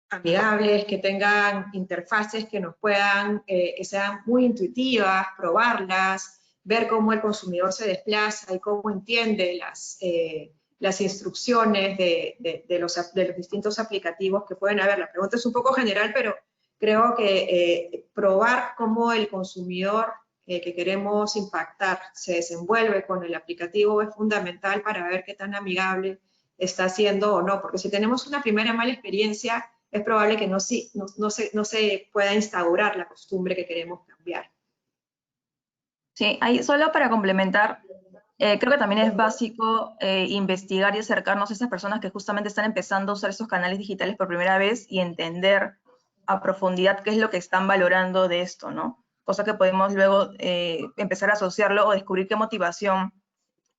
amigables, que tengan interfaces que nos puedan, que sean muy intuitivas, probarlas, ver cómo el consumidor se desplaza y cómo entiende las instrucciones de los distintos aplicativos que pueden haber. La pregunta es un poco general, pero creo que probar cómo el consumidor que queremos impactar se desenvuelve con el aplicativo es fundamental para ver qué tan amigable está siendo o no, porque si tenemos una primera mala experiencia, es probable que no se pueda instaurar la costumbre que queremos cambiar. Sí, ahí solo para complementar, creo que también es básico investigar y acercarnos a esas personas que justamente están empezando a usar esos canales digitales por primera vez y entender a profundidad qué es lo que están valorando de esto, ¿no? Cosa que podemos luego empezar a asociarlo o descubrir qué motivación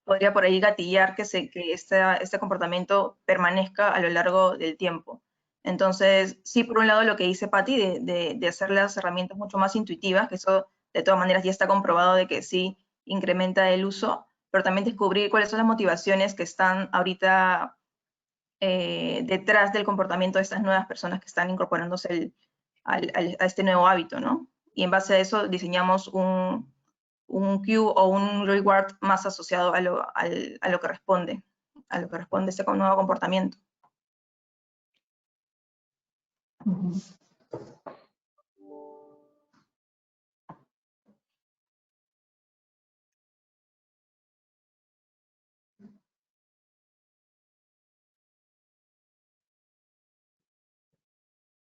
podría por ahí gatillar que este comportamiento permanezca a lo largo del tiempo. Entonces, sí, por un lado lo que dice Patti, de hacer las herramientas mucho más intuitivas, que eso de todas maneras ya está comprobado de que sí incrementa el uso, pero también descubrir cuáles son las motivaciones que están ahorita detrás del comportamiento de estas nuevas personas que están incorporándose a este nuevo hábito, ¿no? Y en base a eso diseñamos un cue o un reward más asociado a lo que responde este nuevo comportamiento.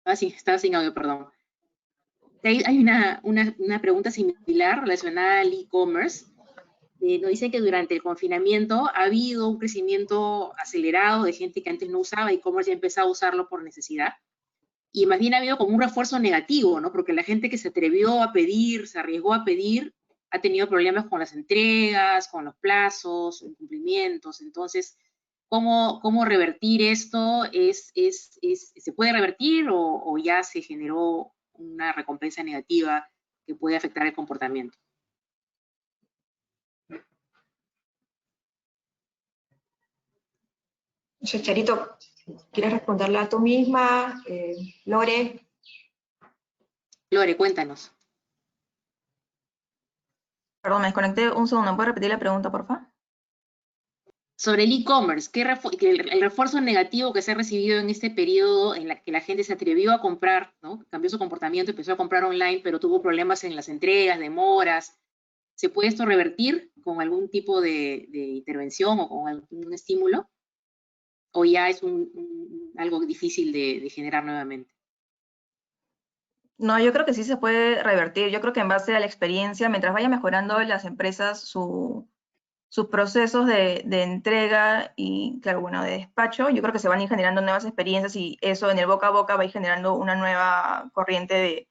Ah, sí, estaba sin audio, perdón. Hay una pregunta similar relacionada al e-commerce. nos dicen que durante el confinamiento ha habido un crecimiento acelerado de gente que antes no usaba e-commerce y ha empezado a usarlo por necesidad. Y más bien ha habido como un refuerzo negativo, ¿no? Porque la gente que se atrevió a pedir, se arriesgó a pedir, ha tenido problemas con las entregas, con los plazos, incumplimientos. Entonces, ¿cómo revertir esto? ¿Se puede revertir o ya se generó una recompensa negativa que puede afectar el comportamiento? Charito, ¿quieres responderla tú misma? Lore. Lore, cuéntanos. Perdón, me desconecté un segundo. ¿Puedes repetir la pregunta, por favor? Sobre el e-commerce, el refuerzo negativo que se ha recibido en este periodo en la que la gente se atrevió a comprar, ¿no? Cambió su comportamiento, empezó a comprar online, pero tuvo problemas en las entregas, demoras. ¿Se puede esto revertir con algún tipo de intervención o con algún estímulo? ¿O ya es algo difícil de generar nuevamente? No, yo creo que sí se puede revertir. Yo creo que en base a la experiencia, mientras vaya mejorando las empresas sus procesos de entrega y, claro, bueno, de despacho, yo creo que se van a ir generando nuevas experiencias y eso en el boca a boca va a ir generando una nueva corriente de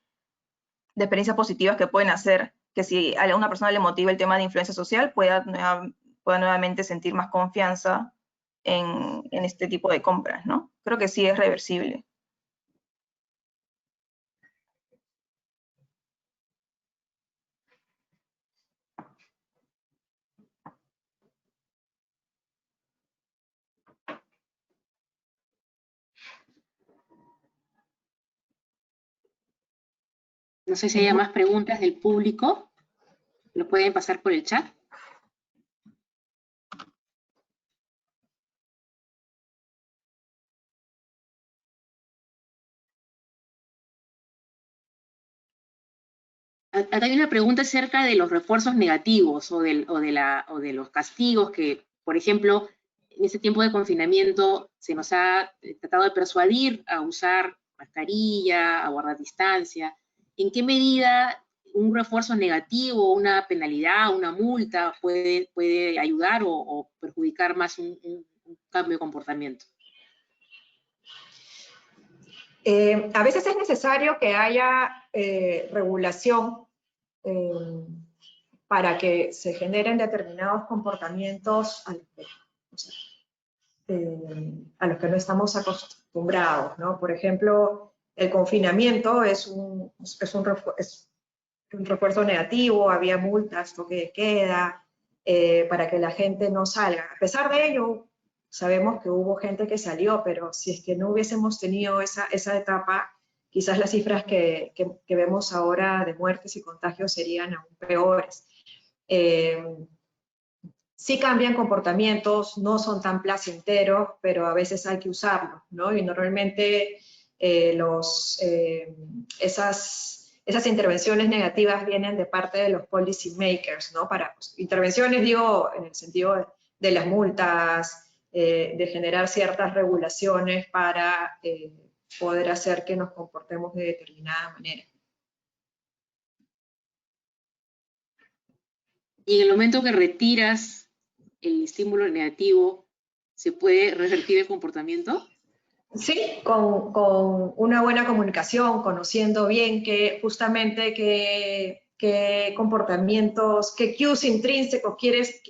experiencias positivas que pueden hacer que si a una persona le motiva el tema de influencia social, pueda nuevamente sentir más confianza en este tipo de compras, ¿no? Creo que sí es reversible. No sé si hay más preguntas del público. ¿Lo pueden pasar por el chat? Acá hay una pregunta acerca de los refuerzos negativos o de los castigos que, por ejemplo, en este tiempo de confinamiento se nos ha tratado de persuadir a usar mascarilla, a guardar distancia. ¿En qué medida un refuerzo negativo, una penalidad, una multa puede ayudar o perjudicar más un cambio de comportamiento? A veces es necesario que haya regulación para que se generen determinados comportamientos a los que no estamos acostumbrados, ¿no? Por ejemplo, el confinamiento es un refuerzo negativo, había multas, toque de queda, para que la gente no salga. A pesar de ello, sabemos que hubo gente que salió, pero si es que no hubiésemos tenido esa etapa, quizás las cifras que vemos ahora de muertes y contagios serían aún peores. Sí cambian comportamientos, no son tan placenteros, pero a veces hay que usarlos, ¿no? Y normalmente esas intervenciones negativas vienen de parte de los policy makers, ¿no? Intervenciones, digo, en el sentido de las multas, de generar ciertas regulaciones para poder hacer que nos comportemos de determinada manera. Y en el momento que retiras el estímulo negativo, ¿se puede revertir el comportamiento? Sí, con una buena comunicación, conociendo bien justamente qué comportamientos, qué cues intrínsecos quieres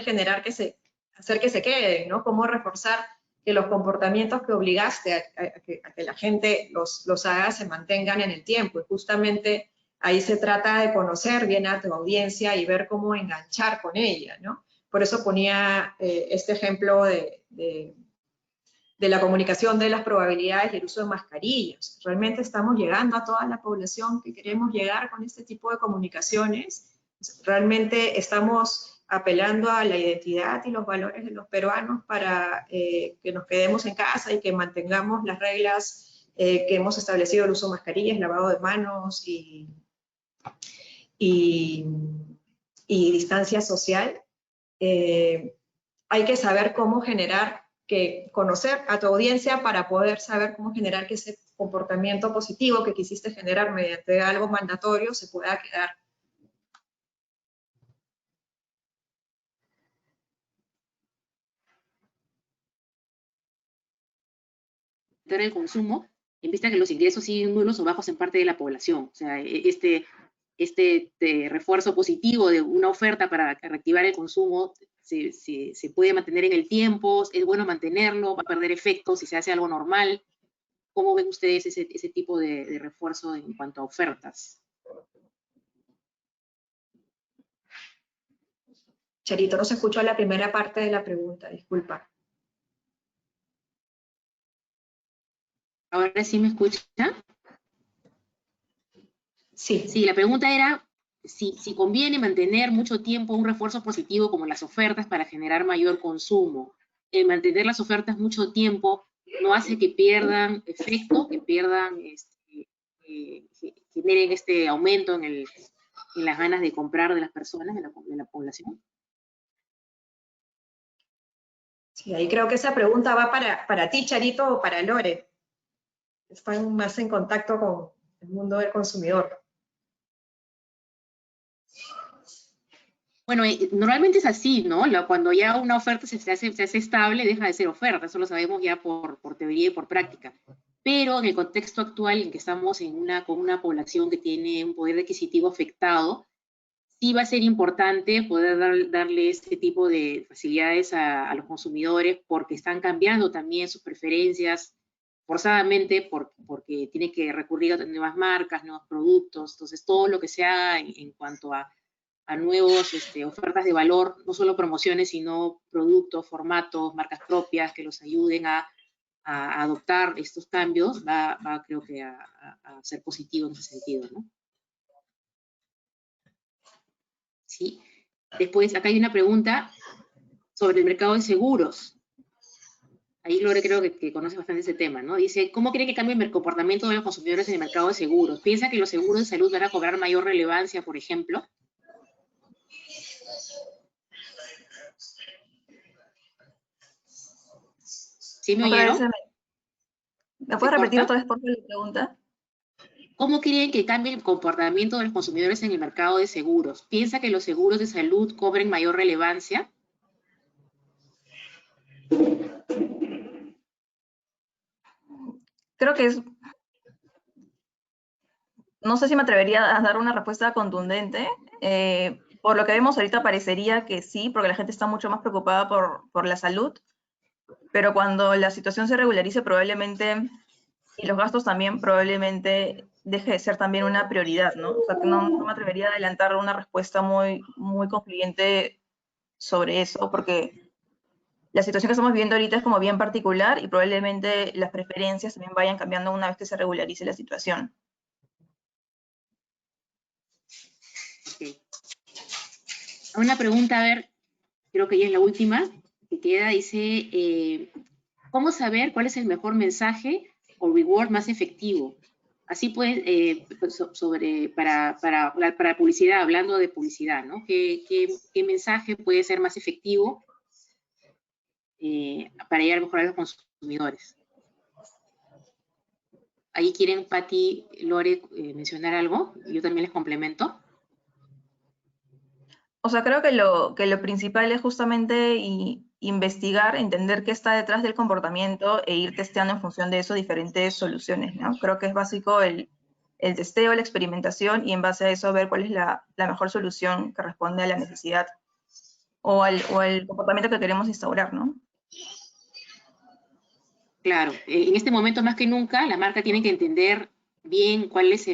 generar hacer que se queden, ¿no? Cómo reforzar que los comportamientos que obligaste a que la gente los haga se mantengan en el tiempo. Y justamente ahí se trata de conocer bien a tu audiencia y ver cómo enganchar con ella, ¿no? Por eso ponía este ejemplo de la comunicación de las probabilidades y el uso de mascarillas. Realmente estamos llegando a toda la población que queremos llegar con este tipo de comunicaciones. Realmente estamos apelando a la identidad y los valores de los peruanos para que nos quedemos en casa y que mantengamos las reglas que hemos establecido, el uso de mascarillas, lavado de manos y distancia social. Hay que saber cómo conocer a tu audiencia para poder saber cómo generar que ese comportamiento positivo que quisiste generar mediante algo mandatorio se pueda quedar. aumentar el consumo, en vista que los ingresos siguen nulos o bajos en parte de la población. O sea, este refuerzo positivo de una oferta para reactivar el consumo se puede mantener en el tiempo, es bueno mantenerlo, va a perder efecto si se hace algo normal. ¿Cómo ven ustedes ese tipo de refuerzo en cuanto a ofertas? Charito, no se escuchó la primera parte de la pregunta, disculpa. ¿Ahora sí me escuchan? Sí. Sí, la pregunta era si conviene mantener mucho tiempo un refuerzo positivo como las ofertas para generar mayor consumo. Mantener las ofertas mucho tiempo no hace que pierdan efecto, que pierdan, generen este aumento en las ganas de comprar de las personas, de la población. Sí, ahí creo que esa pregunta va para ti, Charito, o para Lore. Están más en contacto con el mundo del consumidor. Bueno, normalmente es así, ¿no? Cuando ya una oferta se hace estable, deja de ser oferta, eso lo sabemos ya por teoría y por práctica. Pero en el contexto actual en que estamos con una población que tiene un poder adquisitivo afectado, sí va a ser importante poder darle este tipo de facilidades a los consumidores porque están cambiando también sus preferencias forzadamente porque tienen que recurrir a nuevas marcas, nuevos productos. Entonces, todo lo que se haga en cuanto a nuevas ofertas de valor, no solo promociones, sino productos, formatos, marcas propias que los ayuden a adoptar estos cambios, va creo que a ser positivo en ese sentido, ¿no? ¿Sí? Después, acá hay una pregunta sobre el mercado de seguros. Ahí Lore creo que conoce bastante ese tema, ¿no? Dice, ¿cómo cree que cambie el comportamiento de los consumidores en el mercado de seguros? ¿Piensa que los seguros de salud van a cobrar mayor relevancia, por ejemplo? ¿Sí me oyeron? ¿Me puedes repetir otra vez por favor la pregunta? ¿Cómo creen que cambie el comportamiento de los consumidores en el mercado de seguros? ¿Piensa que los seguros de salud cobren mayor relevancia? Creo que es... No sé si me atrevería a dar una respuesta contundente. Por lo que vemos ahorita parecería que sí, porque la gente está mucho más preocupada por la salud, pero cuando la situación se regularice probablemente, y los gastos también, probablemente deje de ser también una prioridad, ¿no? O sea, que no me atrevería a adelantar una respuesta muy concluyente sobre eso, porque la situación que estamos viviendo ahorita es como bien particular y probablemente las preferencias también vayan cambiando una vez que se regularice la situación. Okay. Una pregunta, a ver, creo que ya es la última que queda, dice, ¿cómo saber cuál es el mejor mensaje o reward más efectivo? Así pues, para publicidad, hablando de publicidad, ¿no? ¿Qué mensaje puede ser más efectivo para llegar a mejorar a los consumidores? ¿Ahí quieren, Pati, Lore, mencionar algo? Yo también les complemento. O sea, creo que lo principal es justamente investigar, entender qué está detrás del comportamiento e ir testeando en función de eso diferentes soluciones, ¿no? Creo que es básico el testeo, la experimentación y en base a eso ver cuál es la mejor solución que responde a la necesidad o al comportamiento que queremos instaurar, ¿no? Claro, en este momento más que nunca la marca tiene que entender bien cuál es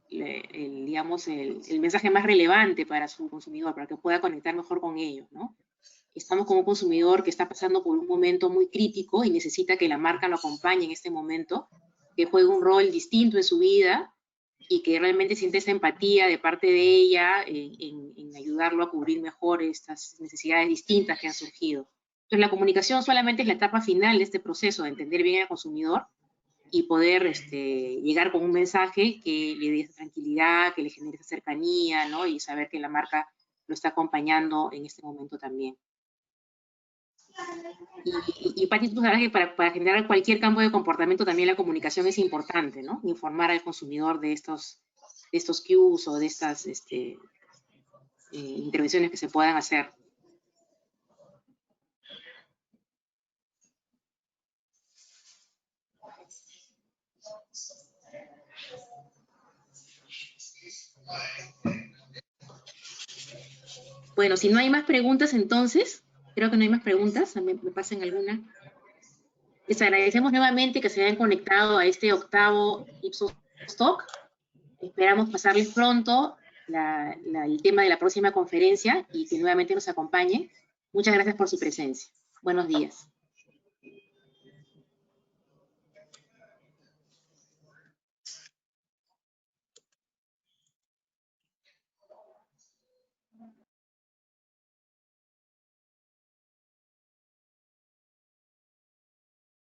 digamos, el mensaje más relevante para su consumidor, para que pueda conectar mejor con ellos, ¿no? Estamos con un consumidor que está pasando por un momento muy crítico y necesita que la marca lo acompañe en este momento, que juegue un rol distinto en su vida y que realmente siente esa empatía de parte de ella en ayudarlo a cubrir mejor estas necesidades distintas que han surgido. Entonces, la comunicación solamente es la etapa final de este proceso, de entender bien al consumidor y poder llegar con un mensaje que le dé tranquilidad, que le genere esa cercanía, ¿no? Y saber que la marca lo está acompañando en este momento también. Y Pati, tú sabes que para generar cualquier cambio de comportamiento también la comunicación es importante, ¿no? Informar al consumidor de estos cues o de estas intervenciones que se puedan hacer. Bueno, si no hay más preguntas, entonces, creo que no hay más preguntas, me pasen alguna. Les agradecemos nuevamente que se hayan conectado a este octavo Ipsos Talk. Esperamos pasarles pronto el tema de la próxima conferencia y que nuevamente nos acompañen. Muchas gracias por su presencia. Buenos días.